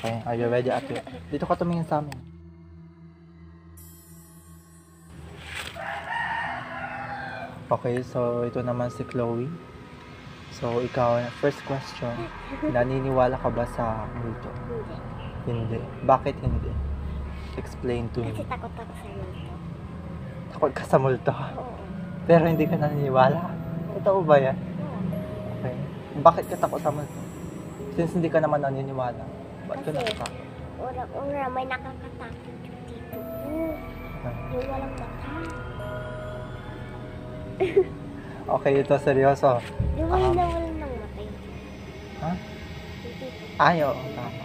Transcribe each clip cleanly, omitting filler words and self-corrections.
Okay, are you ready, ate? Dito ka tumingin sa amin. Okay, so ito naman si Chloe. So ikaw, first question, naniniwala ka ba sa multo? Hindi. Hindi. Bakit hindi? Explain to me. Kasi takot ako sa multo. Takot ka sa multo, Oo. pero hindi ka naniniwala? Totoo ba yan? Oo. Okay. Bakit ka takot sa multo? Since hindi ka naman naniniwala, ba't ka Kasi- natatakot? Una, may nakakatakot yung tito ko. Yung walang mata. Okay, ito seryoso. Yung walang nawalan ng mata yun. Ha? Yung tito ko. Ay, oo, tama.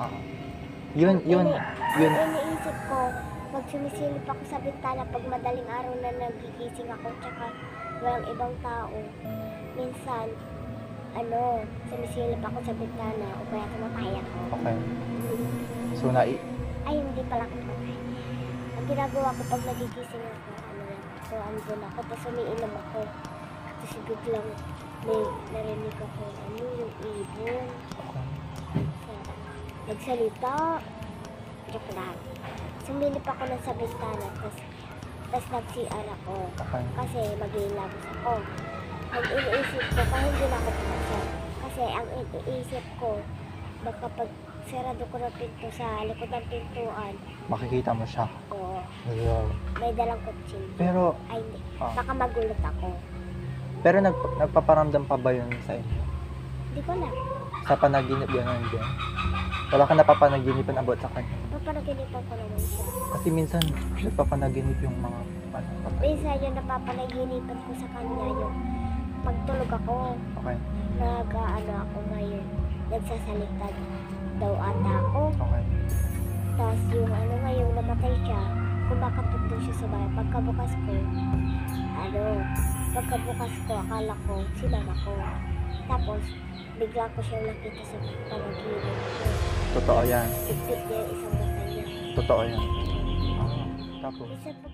Oo. Yun. Ang iniisip ko, pag sumisilip ako sa bintana, pag madaling araw na nagigising ako, tsaka walang ibang tao, minsan, sumisilip ako sa bintana, o kaya tumatay ako. Okay. So, Ay, hindi pala ako tumatay. Ang ginagawa ko pag nagigising ako, so andun ako, tapos umiinom ako. Tapos biglang may narinig ako, yung ibon. So, nagsalita. Joke lang. Sumilip ako na sa bintana, tapos nag-CR ako. Okay. Kasi mag-iilabos ako. Ang iniisip ko, kaya hindi na ako pumasok. Kasi ang iniisip ko, baka pag sarado ko ng pinto sa likod ng pintuan, Makikita mo siya. o Wow. may dalang kutsin. Pero, Ay, hindi. Ah. Baka magulat ako. pero nagpaparamdam pa ba yun sa inyo? Hindi ko alam. Sa panaginip gano'n din? Wala ka napapanaginipan about sa kanya? Papanaginipan ko naman siya. Kasi minsan, nagpapanaginip yung mga patay. Minsan yung napapanaginipan ko sa kanya yung pagtulog ako, Okay. ako ngayon, nagsasalita daw ata ako. Okay. Tapos yung ngayon namatay siya, kumakatok daw siya sa bahay. Pagkabukas ko, akala ko si mama ko. Tapos, bigla ko siya nakita sa panaginip ko. Totoo yan. Ipit niya yung isang mata niya. Totoo yan. Tapos, Isa pa